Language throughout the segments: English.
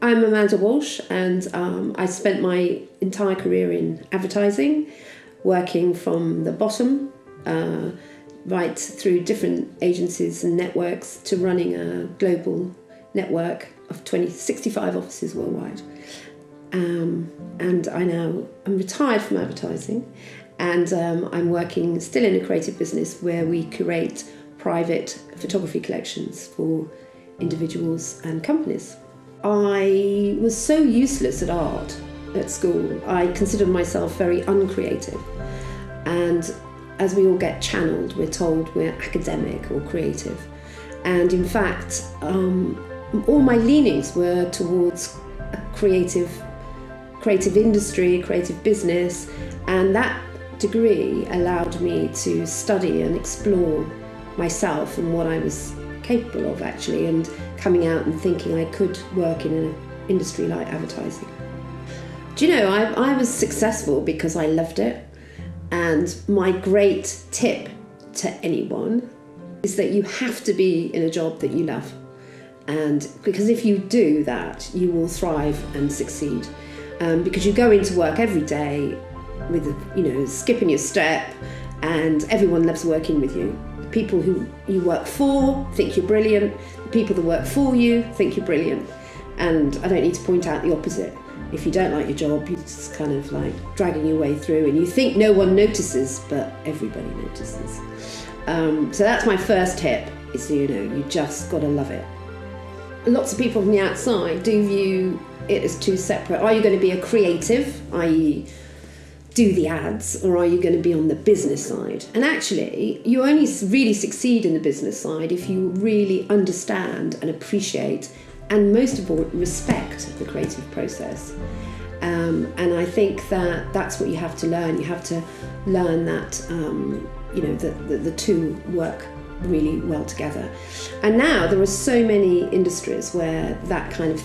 I'm Amanda Walsh, and I spent my entire career in advertising, working from the bottom right through different agencies and networks to running a global network of 65 offices worldwide. And I'm retired from advertising, and I'm working still in a creative business where we curate private photography collections for individuals and companies. I was so useless at art at school. I considered myself very uncreative. And as we all get channeled, we're told we're academic or creative. And in fact, all my leanings were towards a creative industry, creative business. And that degree allowed me to study and explore myself and what I was capable of, actually, and coming out and thinking I could work in an industry like advertising. Do you know, I was successful because I loved it. And my great tip to anyone is that you have to be in a job that you love. And because if you do that, you will thrive and succeed. Because you go into work every day with, skipping your step, and everyone loves working with you. The people who you work for think you're brilliant. The people that work for you think you're brilliant. And I don't need to point out the opposite. If you don't like your job, you're just kind of like dragging your way through, and you think no one notices, but everybody notices. So that's my first tip, is, you just got to love it. Lots of people from the outside do view it as two separate. Are you going to be a creative, i.e. do the ads, or are you going to be on the business side? And actually, you only really succeed in the business side if you really understand and appreciate, and most of all, respect the creative process. And I think that's what you have to learn. You have to learn that, the two work really well together. And now there are so many industries where that kind of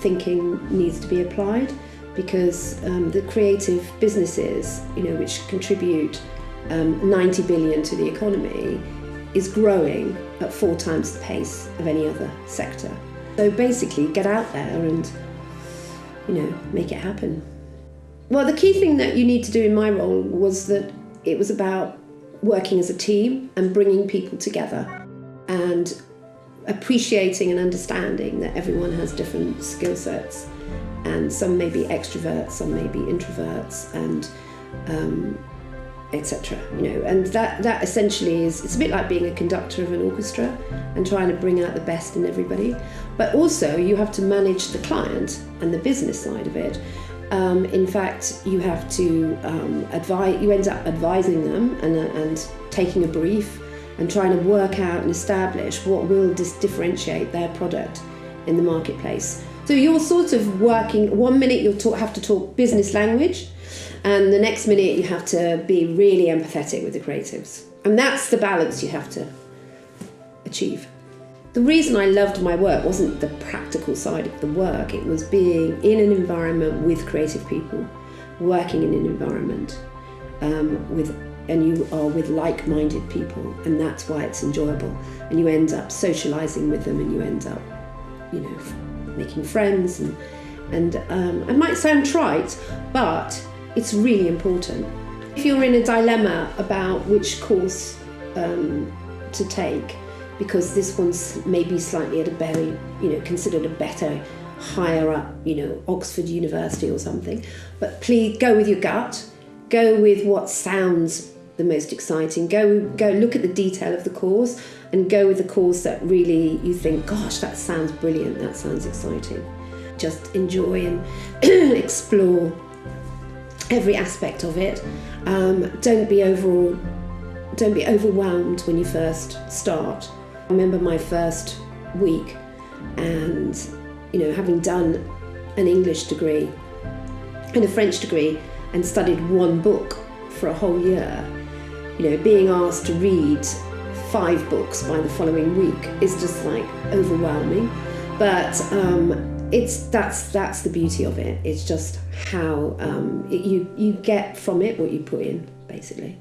thinking needs to be applied, because the creative businesses, which contribute 90 billion to the economy, is growing at 4 times the pace of any other sector. So basically, get out there and, make it happen. Well, the key thing that you need to do in my role was that it was about working as a team and bringing people together and appreciating and understanding that everyone has different skill sets, and some may be extroverts, some may be introverts, and etc. And that essentially it's a bit like being a conductor of an orchestra and trying to bring out the best in everybody. But also you have to manage the client and the business side of it. In fact, you have to advise. You end up advising them and taking a brief and trying to work out and establish what will differentiate their product in the marketplace. So you're sort of working. One minute you'll have to talk business language, and the next minute you have to be really empathetic with the creatives. And that's the balance you have to achieve. The reason I loved my work wasn't the practical side of the work. It was being in an environment with creative people, working in an environment and you are with like-minded people, and that's why it's enjoyable. And you end up socialising with them, and you end up, making friends. And it might sound trite, but it's really important. If you're in a dilemma about which course to take, because this one's maybe slightly at a very, considered a better, higher up, Oxford University or something, but please go with your gut, go with what sounds the most exciting, go look at the detail of the course, and go with the course that really you think, gosh, that sounds brilliant, that sounds exciting. Just enjoy and explore every aspect of it. Don't be overwhelmed when you first start. I remember my first week, and having done an English degree and a French degree and studied one book for a whole year, being asked to read 5 books by the following week is just like overwhelming. But that's the beauty of it. It's just how you get from it what you put in, basically.